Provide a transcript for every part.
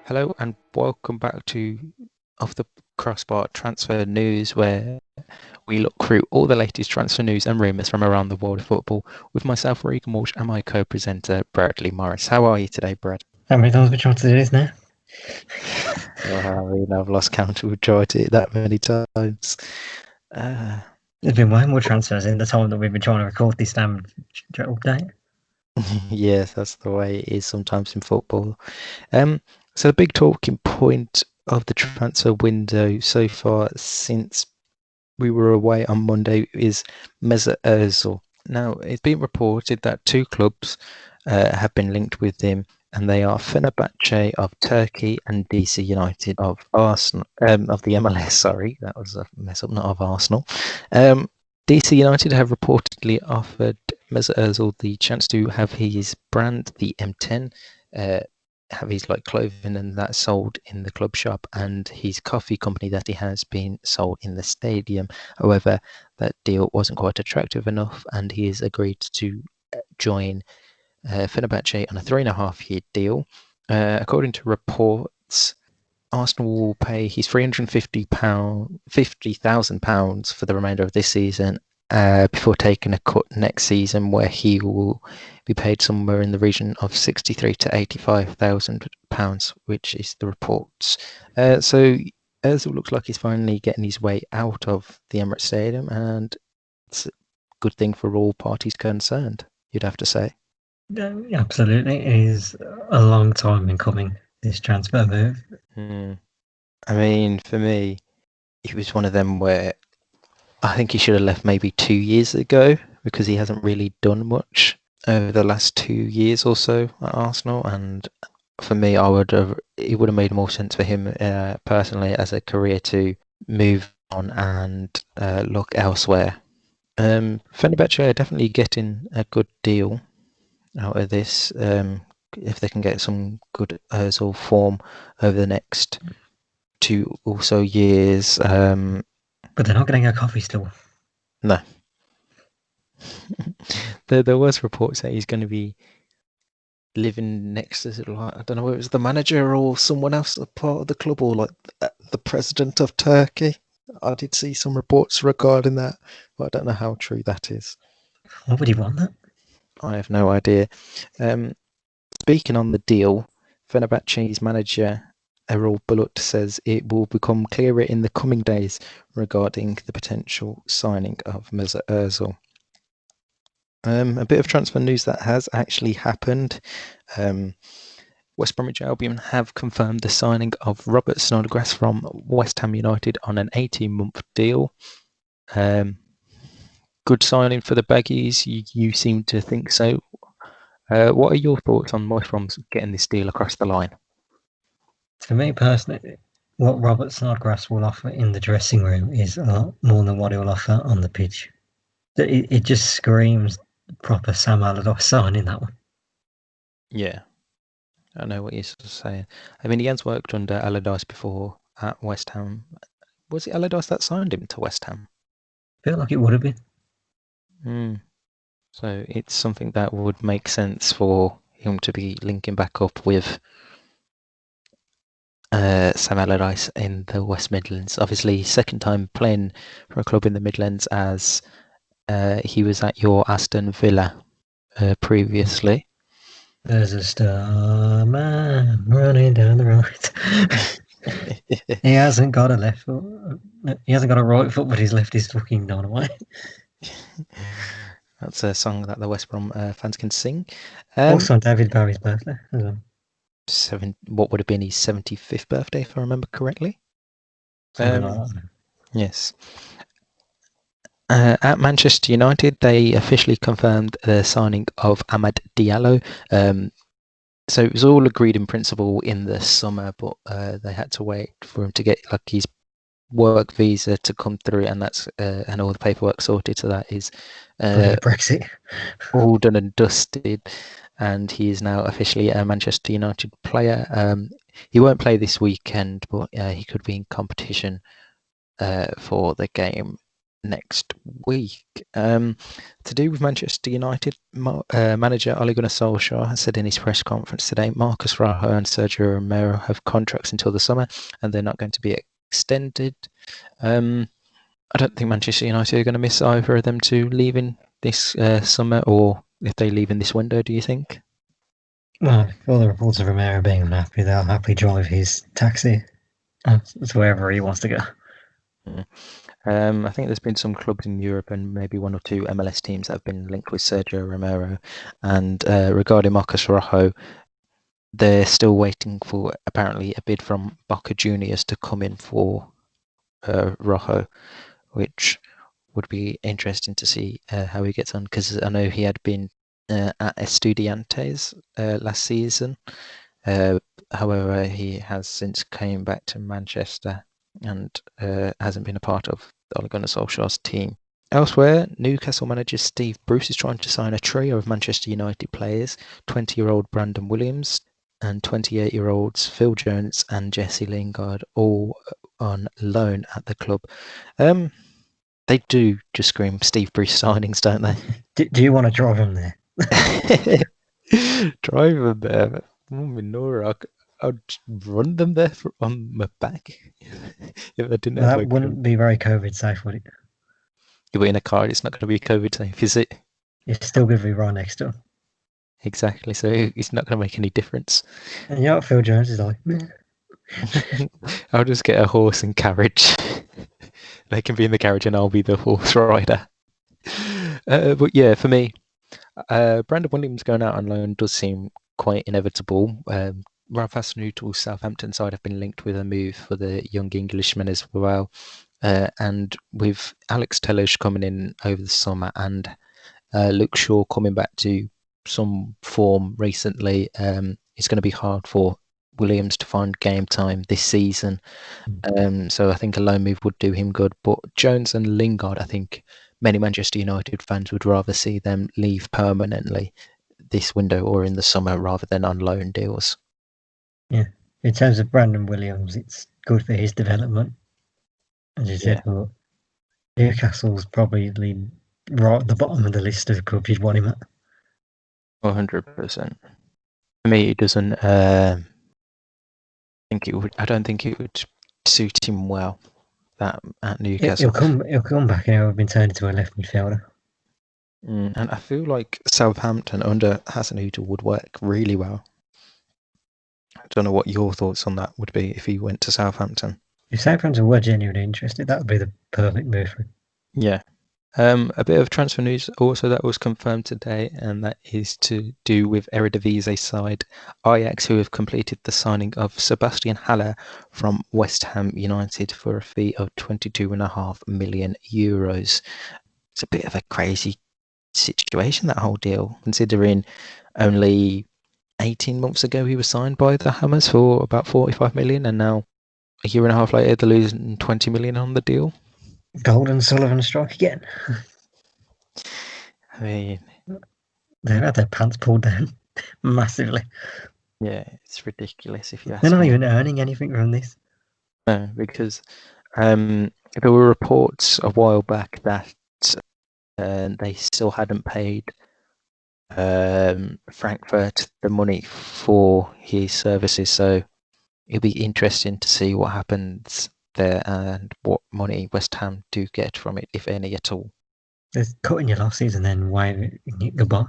Hello and welcome back to Off the Crossbar Transfer News, where we look through all the latest transfer news and rumours from around the world of football with myself, Regan Walsh, and my co-presenter, Bradley Morris. How are you today, Brad? How many times we tried to do this now? I've lost count. We've tried it that many times. There's been way more transfers in the time that we've been trying to record this damn update. Yes, that's the way it is sometimes in football. So the big talking point of the transfer window so far since we were away on Monday is Mesut Ozil. Now, it's been reported that two clubs have been linked with him, and they are Fenerbahce of Turkey and DC United of Arsenal, of the MLS. Sorry, that was a mess up, not of Arsenal. DC United have reportedly offered Mesut Ozil the chance to have his brand, the M10, have his clothing and that sold in the club shop, and his coffee company that he has been sold in the stadium. However, that deal wasn't quite attractive enough, and he has agreed to join Fenerbahce on a 3.5-year deal. According to reports, Arsenal will pay his £350,000 for the remainder of this season, before taking a cut next season, where he will be paid somewhere in the region of £63,000 to £85,000, which is the reports. So Ozil looks like he's finally getting his way out of the Emirates Stadium, and it's a good thing for all parties concerned, you'd have to say. Absolutely, it is a long time in coming, this transfer move. I mean, for me, it was one of them where I think he should have left maybe 2 years ago, because he hasn't really done much over the last 2 years or so at Arsenal. And for me, it would have made more sense for him personally as a career to move on and look elsewhere. Fenerbahce are definitely getting a good deal out of this, if they can get some good Ozil form over the next 2 or so years. But they're not getting a coffee store. No. There was reports that he's going to be living next to, I don't know whether it was the manager or someone else, a part of the club, or the president of Turkey. I did see some reports regarding that, but I don't know how true that is. Why would he want that? I have no idea. Speaking on the deal, Fenerbahce's manager Erol Bulut says it will become clearer in the coming days regarding the potential signing of Mesut Ozil. A bit of transfer news that has actually happened. West Bromwich Albion have confirmed the signing of Robert Snodgrass from West Ham United on an 18-month deal. Good signing for the Baggies. You seem to think so. What are your thoughts on West Brom getting this deal across the line? For me personally, what Robert Snodgrass will offer in the dressing room is a lot more than what he will offer on the pitch. It just screams proper Sam Allardyce signing, that one. Yeah, I know what you're saying. I mean, he has worked under Allardyce before at West Ham. Was it Allardyce that signed him to West Ham? I feel like it would have been. So it's something that would make sense for him to be linking back up with Sam Allardyce in the West Midlands. Obviously, second time playing for a club in the Midlands, as he was at your Aston Villa previously. There's a star man running down the road. He hasn't got a left foot. He hasn't got a right foot, but his left is fucking dynamite. That's a song that the West Brom fans can sing. Also on David Bowie's birthday as well. What would have been his 75th birthday, if I remember correctly. Yes. At Manchester United, they officially confirmed the signing of Ahmed Diallo. So it was all agreed in principle in the summer, but they had to wait for him to get his work visa to come through, and that's and all the paperwork sorted. So that is Brexit all done and dusted, and he is now officially a Manchester United player. He won't play this weekend, but he could be in competition for the game next week. To do with Manchester United, manager Ole Gunnar Solskjaer has said in his press conference today, Marcus Rashford and Sergio Romero have contracts until the summer, and they're not going to be extended. I don't think Manchester United are going to miss either of them to leaving this summer, or if they leave in this window. Do you think? Well, all the reports of Romero being unhappy, they'll happily drive his taxi to wherever he wants to go. I think there's been some clubs in Europe and maybe one or two MLS teams that have been linked with Sergio Romero. And regarding Marcus Rojo, they're still waiting for apparently a bid from Boca Juniors to come in for Rojo, which would be interesting to see how he gets on, because I know he had been at Estudiantes last season. However, he has since came back to Manchester and hasn't been a part of Ole Gunnar Solskjaer's team. Elsewhere, Newcastle manager Steve Bruce is trying to sign a trio of Manchester United players, 20-year-old Brandon Williams and 28-year-olds Phil Jones and Jesse Lingard, all on loan at the club. They do just scream Steve Bruce signings, don't they? Do you want to drive him there? Drive them there. I'd run them there on my back if I didn't have That wouldn't be very COVID safe, would it? You're in a car, it's not going to be COVID safe, is it? It's still going to be right next to him. Exactly, so it's not going to make any difference. And you know what Phil Jones is like? I'll just get a horse and carriage. They can be in the carriage and I'll be the horse rider. But yeah, for me, Brandon Williams going out on loan does seem quite inevitable. Ralph Hasenhüttl's Southampton side have been linked with a move for the young Englishman as well. And with Alex Telles coming in over the summer and Luke Shaw coming back to some form recently, it's going to be hard for Williams to find game time this season. So I think a loan move would do him good. But Jones and Lingard, I think many Manchester United fans would rather see them leave permanently this window or in the summer rather than on loan deals. Yeah. In terms of Brandon Williams, it's good for his development. As you said, but Newcastle's probably right at the bottom of the list of clubs you'd want him at. 100%. For me, it doesn't. I don't think it would suit him well. That at Newcastle, he'll come back and he'll have been turned into a left midfielder. And I feel like Southampton under Hasenhüttl would work really well. I don't know what your thoughts on that would be if he went to Southampton. If Southampton were genuinely interested, that would be the perfect move for him. Yeah. A bit of transfer news also that was confirmed today, and that is to do with Eredivisie side Ajax, who have completed the signing of Sebastian Haller from West Ham United for a fee of €22.5 million. It's a bit of a crazy situation, that whole deal, considering only 18 months ago he was signed by the Hammers for about 45 million, and now a year and a half later they're losing 20 million on the deal. Golden Sullivan strike again. I mean, they've had their pants pulled down massively. Yeah, it's ridiculous if you ask me. They're not even earning anything from this. No, because there were reports a while back that they still hadn't paid Frankfurt the money for his services, so it'll be interesting to see what happens there and what money West Ham do get from it, if any at all. There's cutting your losses and then waving it goodbye.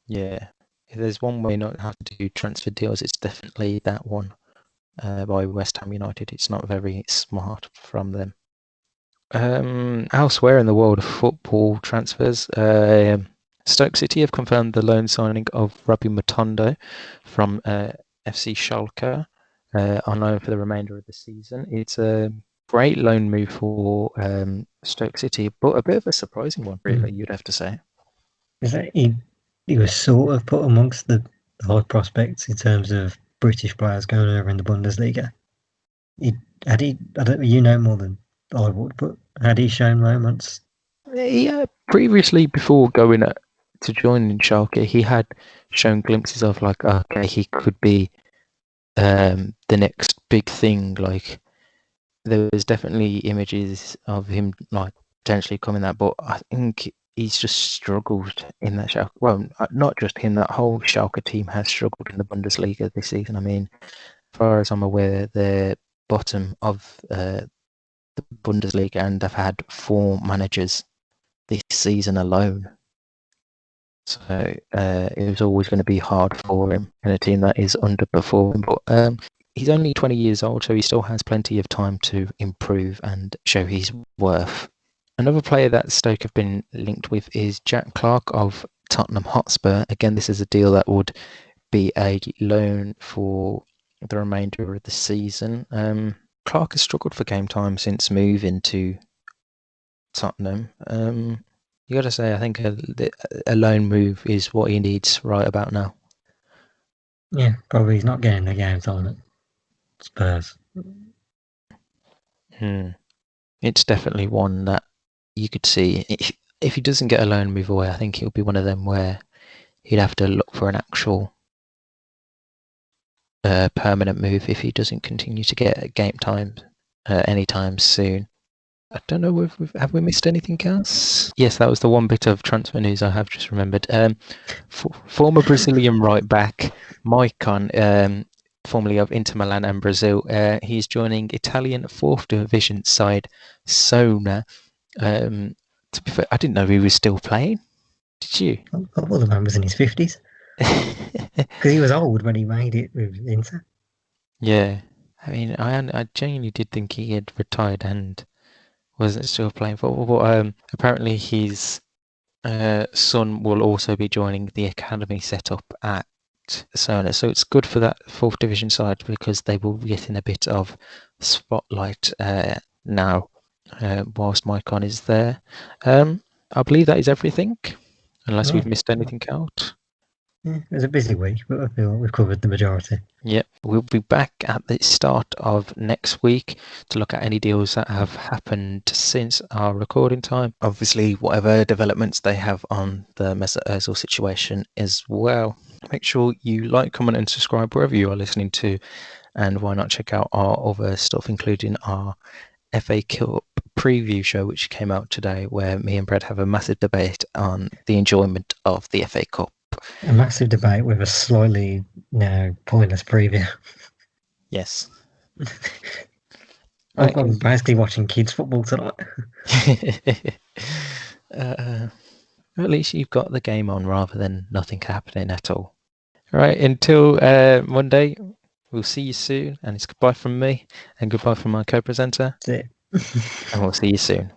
Yeah, if there's one way not to have to do transfer deals, it's definitely that one by West Ham United. It's not very smart from them. Elsewhere in the world of football transfers, Stoke City have confirmed the loan signing of Robbie Matondo from FC Schalke on loan for the remainder of the season. It's a great loan move for Stoke City, but a bit of a surprising one, really, you'd have to say. Is that he was sort of put amongst the high prospects in terms of British players going over in the Bundesliga. I don't, you know more than I would, but had he shown moments? Yeah, previously, before going to join in Schalke, he had shown glimpses of like, okay, he could be the next big thing. Like, there was definitely images of him like potentially coming that, but I think he's just struggled in that Schalke. Well, not just him, that whole Schalke team has struggled in the Bundesliga this season. I mean, as far as I'm aware, they're bottom of the Bundesliga and have had 4 managers this season alone. So it was always going to be hard for him in a team that is underperforming. But he's only 20 years old, so he still has plenty of time to improve and show his worth. Another player that Stoke have been linked with is Jack Clark of Tottenham Hotspur. Again, this is a deal that would be a loan for the remainder of the season. Clark has struggled for game time since moving to Tottenham. You got to say, I think a loan move is what he needs right about now. Yeah, probably he's not getting the games on at Spurs. It's definitely one that you could see. If he doesn't get a loan move away, I think it'll be one of them where he'd have to look for an actual permanent move if he doesn't continue to get game time anytime soon. I don't know, have we missed anything else? Yes, that was the one bit of transfer news I have just remembered. Former Brazilian right back Maicon, formerly of Inter Milan and Brazil, he's joining Italian 4th division side Sona. To be fair, I didn't know he was still playing. Did you? Well, the man was in his 50s. Because he was old when he made it with Inter. Yeah. I mean, I genuinely did think he had retired and wasn't still playing football. But apparently his son will also be joining the academy set up at Sona. So it's good for that 4th division side because they will be getting a bit of spotlight now whilst Maicon is there. I believe that is everything, unless we've missed anything out. Yeah, it was a busy week, but I feel we've covered the majority. Yep, we'll be back at the start of next week to look at any deals that have happened since our recording time. Obviously, whatever developments they have on the Mesut Ozil situation as well. Make sure you like, comment and subscribe wherever you are listening to, and why not check out our other stuff, including our FA Cup preview show, which came out today, where me and Brad have a massive debate on the enjoyment of the FA Cup. A massive debate with a slightly now pointless preview. Yes. I'm basically watching kids' football tonight. At least you've got the game on rather than nothing happening at all. Right, until Monday, we'll see you soon, and it's goodbye from me and goodbye from my co-presenter. That's it. And we'll see you soon.